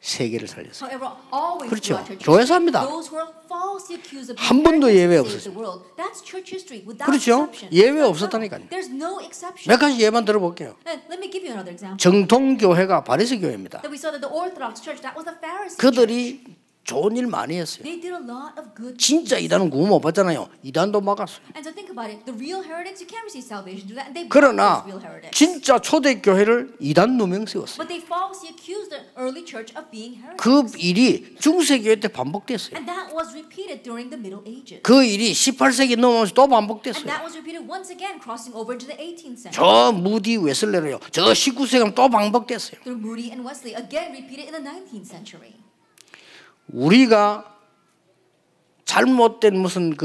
세계를 살렸어요. However, always 그렇죠. throughout church 교회에서 history, 합니다. those who are falsely accused of 한 번도 being 예외 heretics to 없었어요. save the world. That's church history without 그렇죠. exception. 예외 Isn't that so? 없었다니까요. There's no exception. 몇 가지 예만 들어볼게요. Let me give you another example. 정통 교회가 바리새 교회입니다. That we saw that the Orthodox Church, that was the Pharisee church. 그들이 좋은 일 많이 했어요. They did a lot of good 진짜 things. 이단은 구원 못 받잖아요. 이단도 막았어요. And so think about it. The real heretics, you can't receive salvation through that. And they blocked 그러나 those real heretics. 진짜 초대교회를 이단 누명 세웠어요. But they falsely accused the early church of being heretics. 그 일이 중세교회 때 반복됐어요. And that was repeated during the Middle Ages. 그 일이 18세기 넘어오면서 또 And 반복됐어요. that was repeated once again, crossing over into the 18th century. 저 무디 웨슬레로요. 저 19세기 가면 또 반복됐어요. Through Moody and Wesley, again repeated in the 19th century. 우리가 잘못된 무슨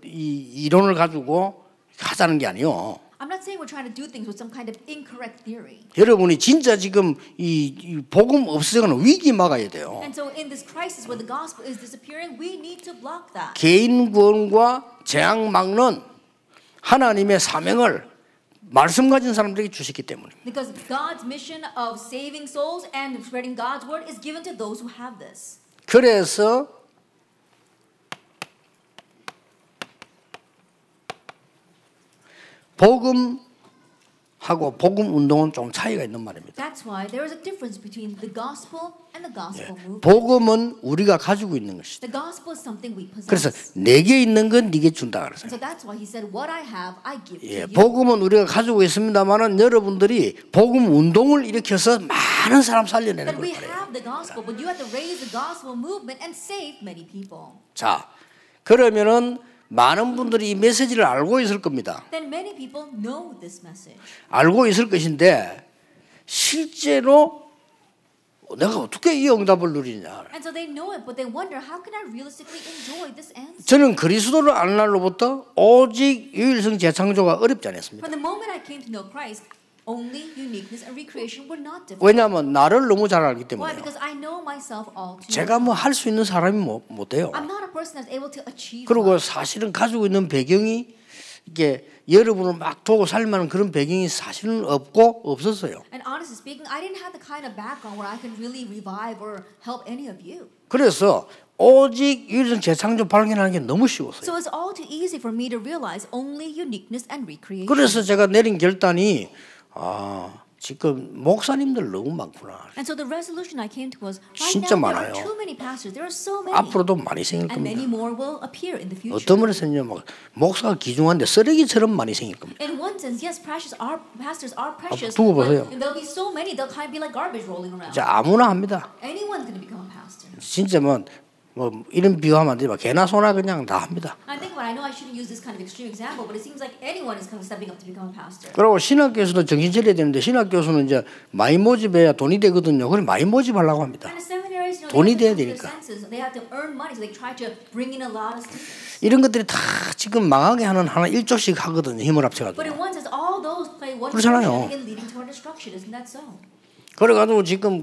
이 이론을 가지고 하자는 게 아니요. I'm not saying we're trying to do things with some kind of incorrect theory. 여러분이 진짜 지금 이 복음 없어져가는 위기 막아야 돼요. And so in this crisis where the gospel is disappearing, we need to block that. 개인 구원과 재앙 막는 하나님의 사명을 말씀 가진 사람들에게 주셨기 때문에. Because God's mission of saving souls and spreading God's word is given to those who have this. 그래서 복음하고 복음 운동은 좀 차이가 있는 말입니다. That's why there is a difference between the gospel and the gospel movement. 복음은 우리가 가지고 있는 것이다. The gospel is something we 그래서 possess. 내게 있는 건 네게 준다 그랬어요. And so that's why he said, what I have, I give 예, to you. 복음은 우리가 가지고 있습니다만은 여러분들이 복음 운동을 일으켜서 많은 사람 살려내는 But we 거예요. have the gospel, but you have to raise the gospel movement and save many people. 자, 그러면은 많은 분들이 이 메시지를 알고 있을 겁니다. Then many people know this message. 알고 있을 것인데 실제로 내가 어떻게 이 응답을 누리냐. And so they know it, but they wonder, how can I realistically enjoy this answer? 저는 그리스도를 아는 날로부터 오직 유일성 재창조가 어렵지 않았습니다. From the moment I came to know Christ, only uniqueness and recreation were not different. 왜냐하면 나를 너무 잘 알기 Why? 때문에요. Because I know myself all too 제가 well. 뭐 할 수 있는 사람이 못 돼요. I'm not a person that's able to achieve 그리고 much. 사실은 가지고 있는 배경이 이게 여러분을 막 도고 살만한 그런 배경이 사실은 없었어요. And honestly speaking, I didn't have the kind of background where I could really revive or help any of you. 그래서 오직 유일성 재창조 발견하는 게 너무 쉬웠어요. So it's all too easy for me to realize only uniqueness and recreation. 그래서 제가 내린 결단이 지금 목사님들 너무 많구나. And so the resolution I came to was, right 진짜 now 많아요. there are too many pastors. There are so many. 앞으로도 많이 생길 And many 겁니다. more will appear in the future. 어떤 면에서 목사가 귀중한데 쓰레기처럼 많이 생길 겁니다. In one sense, yes, pastors are precious. 두고 보세요. But there'll be so many, they'll kind of be like garbage rolling around. 자, 아무나 합니다. Anyone's going to become a pastor. 진짜 뭐 이런 비유하면 안 되지만 개나 소나 그냥 다 합니다. I think I know I shouldn't use this kind of extreme example, but it seems like anyone is kind of stepping up to become a pastor. 그리고 신학교에서도 정신 차려야 되는데 신학교에서는 이제 많이 모집해야 돈이 되거든요. 그래 많이 모집하려고 합니다. And the seminaries, 돈이 they 돼야 have to come to their 되니까. senses. They have to earn money, so they try to bring in a lot of students. 이런 것들이 다 지금 망하게 하는 하나 1조씩 하거든요. 힘을 But 합쳐가지고. in one sense, all those play one 그렇잖아요. portion in leading to our destruction. Isn't that so? 그래가지고 지금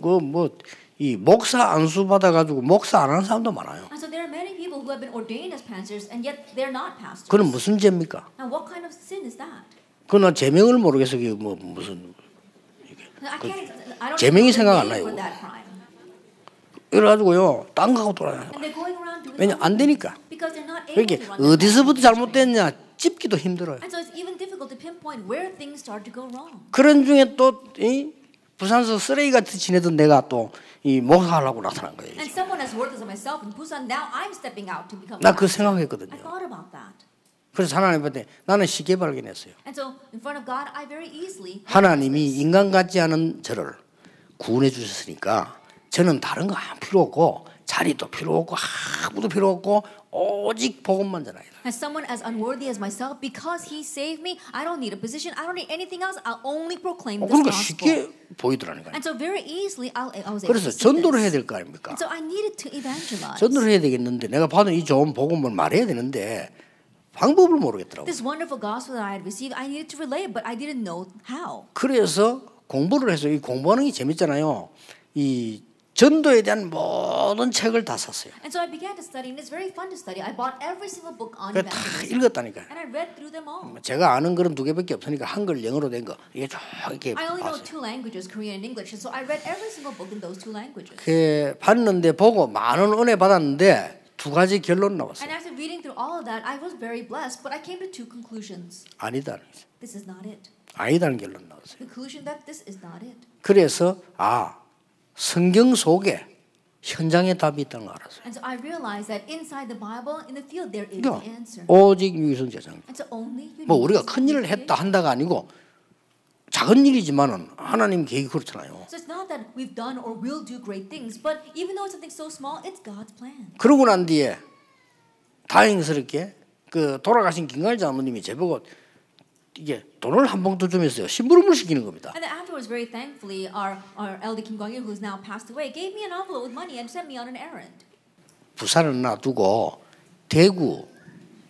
이 목사 안수 받아가지고 목사 안 하는 사람도 많아요. And so there are many people who have been ordained as pastors, and yet they're not pastors. 그건 무슨 죄입니까? And what kind of sin is that? 그건 제명을 모르겠어. 이게 무슨 I don't 제명이 know the 생각 안 name 나요. for that crime. 그래가지고요 딴 거 하고 돌아요. And they're going around doing 왜냐 안 되니까. because they're not able 이게 to run their 어디서부터 business. 잘못됐냐 찝기도 힘들어요. And so it's even difficult to pinpoint where things start to go wrong. 그런 중에 또 부산서 쓰레기 같이 지내던 내가 또 이 목사하려고 나타난 거예요. And someone as worthless as myself in Busan, now I'm stepping out to become. 나 그 a pastor. 생각했거든요. I thought about that. 그래서 하나님한테 나는 쉽게 발견했어요. And so in front of God, I very easily. 하나님이 인간 같지 않은 저를 구원해 주셨으니까 저는 다른 거 안 필요 없고 자리도 필요 없고 아무도 필요 없고 오직 복음만 전하라. As someone as unworthy as myself, because He saved me, I don't need a position. I don't need anything else. I'll only proclaim this 그러니까 gospel. 쉽게 보이더라니까요. And so very easily, I was able 그래서 to see 전도를 해야 this. 될 거 아닙니까? And so I needed to evangelize. 전도를 해야 되겠는데 내가 받은 이 좋은 복음을 말해야 되는데 방법을 모르겠더라고요. This wonderful gospel that I had received, I needed to relay it, but I didn't know how. 그래서 공부를 해서 이 공부하는 게 재밌잖아요. 이 전도에 대한 모든 책을 다 샀어요. And so I began to study, and it's very fun to study. I bought every single book on 그래서 다 evangelism, 읽었다니까요. and I read through them all. 제가 아는 거는 두 개밖에 없으니까 한글, 영어로 된 거 이게 쭉 이렇게 I only know 봤어요. two languages, Korean and English, and so I read every single book in those two languages. 그 봤는데 보고 많은 은혜 받았는데 두 가지 결론 나왔어요. And after reading through all of that, I was very blessed, but I came to two conclusions. 아니다. This is not it. 아니다는 결론 나왔어요. Conclusion that this is not it. 그래서 성경 속에 현장에 답이 있다는 걸 알았어요. And so I realized that inside the Bible, in the field, there is 그러니까 the answer. 오직 유기성 제사장. And so only 뭐 unique 우리가 is 큰 일을 했다 한다가 아니고 작은 일이지만은 하나님 계획이 그렇잖아요. So it's not that we've done or will do great things, but even though it's something so small, it's God's plan. 그러고 난 뒤에 다행스럽게 그 돌아가신 김가일 장로님이 제보고 이게 돈을 한 봉투 주면서요 심부름을 시키는 겁니다. And then afterwards, very thankfully, our elder Kim Kwang-il, who's now passed away, gave me an envelope with money and sent me on an errand. 부산을 놔두고 대구,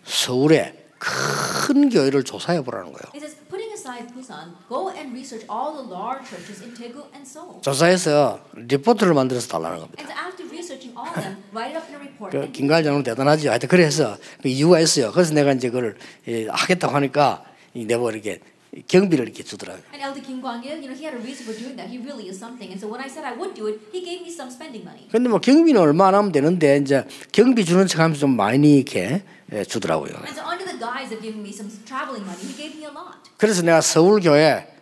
서울에 큰 교회를 조사해 보라는 거예요. It says, putting aside Busan, go and research all the large churches in Daegu and Seoul. 조사해서 리포트를 만들어서 달라는 겁니다. And so after researching all of them, write it up in a report. 그 김가일 장로는 대단하죠. 하여튼 그래서 그 이유가 있어요. 그래서 내가 이제 그걸 하겠다고 하니까 내가 이렇게 경비를 이렇게 주더라고요. And Elder Kim Kwang-il, he had a reason for doing that. He really is something. And so when I said I would do it, he gave me some spending money. 근데 뭐 경비는 얼마 안 하면 되는데 이제 경비 주는 척하면서 좀 많이 이렇게 주더라고요. And so under the guise of giving me some traveling money, he gave me a lot. 그래서 내가 서울 교회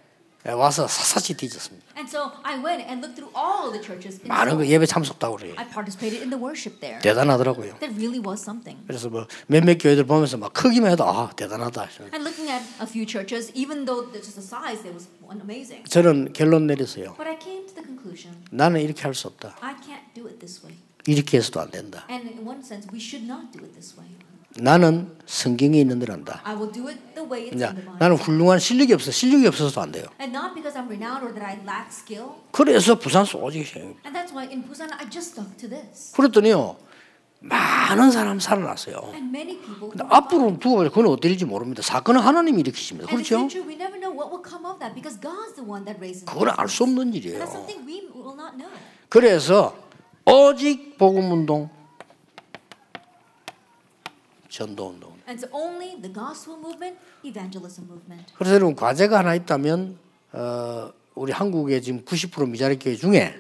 와서 샅샅이 뒤졌습니다. And so I went and looked through all the churches in 많은 그 Seoul. 예배 참석도 그래요. I participated in the worship there. 대단하더라고요. That really was something. 그래서 뭐 몇몇 교회들 보면서 막 크기만 해도 아 대단하다. And looking at a few churches, even though just the size, it was amazing. 저는 결론 내렸어요. But I came to the conclusion, 나는 이렇게 할 수 없다. I can't do it this way. 이렇게 해서도 안 된다. And in one sense, we should not do it this way. 나는 성경에 있는 대로 한다. I will do it the way it's 이제 in the Bible. 나는 훌륭한 실력이 없어. 실력이 없어서도 안 돼요. And not because I'm renowned or that I lack skill. 그래서 부산서 오직 And that's why in Busan, I just stuck to this. 그랬더니요 많은 사람 살아났어요. And many people. 근데 앞으로 두고 보자. 그건 어떨지 모릅니다. 사건은 하나님이 일으키십니다. And in the 그렇죠? future, we never know what will come of that because God's the one that raises. 그건 알 수 없는 And 일이에요. that's something we will not know. 그래서 오직 복음운동, 전도운동. And so only the gospel movement, evangelism movement. 그래서 여러분 과제가 하나 있다면 우리 한국의 지금 90% 미자립 교회 중에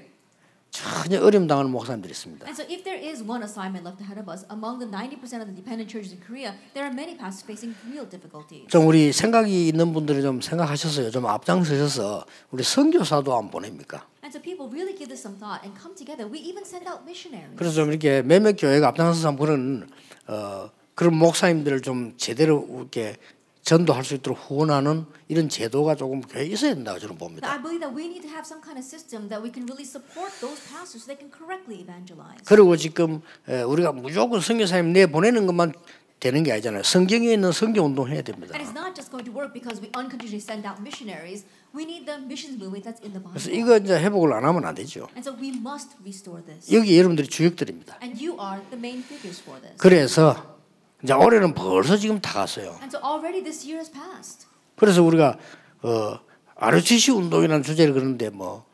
전혀 어려움 당하는 목사님들이 있습니다. And so if there is one assignment left ahead of us, among the 90% of the dependent churches in Korea, there are many pastors facing real difficulties. 좀 우리 생각이 있는 분들이 좀 생각하셨어요. 좀 앞장서셔서 우리 선교사도 안 보냅니까? And so people really give this some thought and come together. We even send out missionaries. 그래서 좀 이렇게 몇몇 교회가 앞장서서 그런 목사님들을 좀 제대로 이렇게 전도할 수 있도록 후원하는 이런 제도가 조금 교회에 있어야 된다고 저는 But 봅니다. I believe that we need to have some kind of system that we can really support those pastors so they can correctly evangelize. 그리고 지금 우리가 무조건 선교사님 내보내는 것만 되는 게 아니잖아요. 성경에 있는 선교 운동 해야 됩니다. And it's not just going to work because we unconditionally send out missionaries. We need the missions movement that's in the 그래서 Bible. 이거 이제 회복을 안 하면 안 되죠. And so we must restore this. 여기 여러분들이 주역들입니다. And you are the main figures for this. 그래서 이제 올해는 벌써 지금 다 갔어요. And so already this year has passed. 그래서 우리가 RUTC 운동이라는 주제를 그러는데 뭐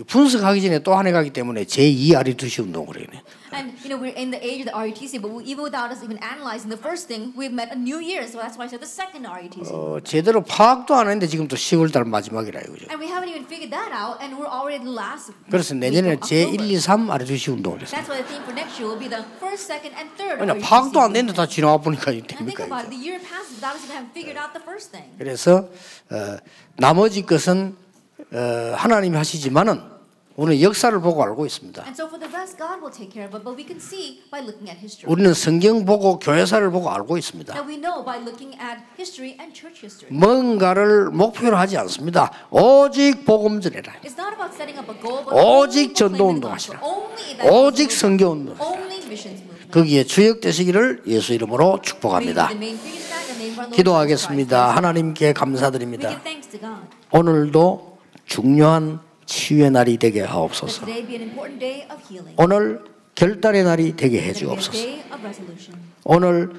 분석하기 전에 또 한 해 가기 때문에 제2 RUTC 운동을 해요. And we're in the age of the RUTC, but even without us even analyzing the first thing, we've met a new year. So that's why I said the second RUTC. 제대로 파악도 안 했는데 지금 또 10월 달 마지막이라 이거죠. And we haven't even figured that out, and we're already the last. 그래서 week 내년에 of 제1, October. 2, 3 RUTC 운동을 했어요. That's why the theme for next year will be the first, second, and third. 그냥 RUTC 파악도 안 됐는데 movement. 다 지나와 보니까 And think 됩니까? about it, 이게. the year passes without us even having figured out the first thing. 그래서 나머지 것은 하나님이 하시지만은 우리는 역사를 보고 알고 있습니다. And so for the rest, God will take care of it, but we can see by looking at history. 우리는 성경 보고 교회사를 보고 알고 있습니다. And we know by looking at history and church history. 뭔가를 목표로 하지 않습니다. 오직 복음 전해라. It's not about setting up a goal, but 오직 only 전도 proclaiming the 운동하시라. gospel, only evangelism 오직 movement, 선교 운동. only missions movement. 거기에 주역 되시기를 예수 이름으로 We 축복합니다. the main figures of that in the name of our Lord Jesus 기도하겠습니다. Christ. 하나님께 We 감사드립니다. give thanks to God. 오늘도 중요한 치유의 날이 되게 Let 하옵소서. today be an important day of healing. 오늘 결단의 날이 되게 해 Let it be a 주옵소서. day of resolution. 오늘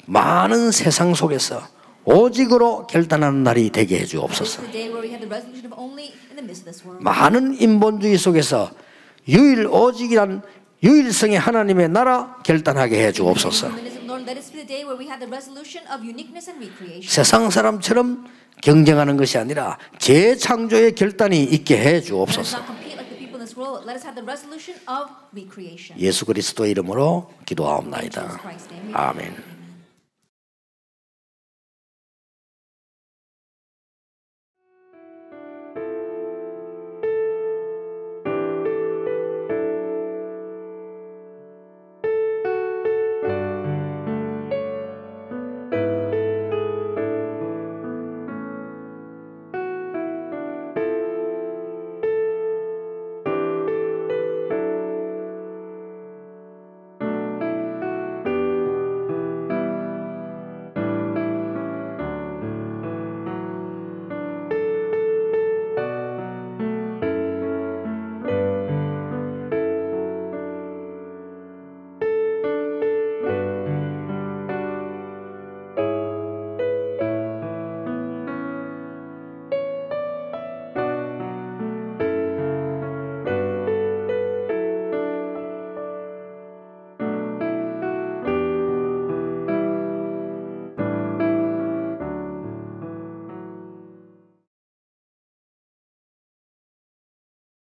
많은 세상 속에서 오직으로 결단하는 날이 되게 해 This is 주옵소서. the day where we have the resolution of only in the midst of this world. 많은 인본주의 속에서 오직이란 유일성의 하나님의 나라 결단하게 해 주옵소서. Lord, let us be the day where we have the resolution of uniqueness and recreation. 세상 사람처럼 경쟁하는 것이 아니라 재창조의 결단이 있게 해 Let us 주옵소서. not compete like the people in this world. Let us have the resolution of recreation. 예수 그리스도의 이름으로 In 기도하옵나이다. Jesus Christ's name. we pray. 아멘.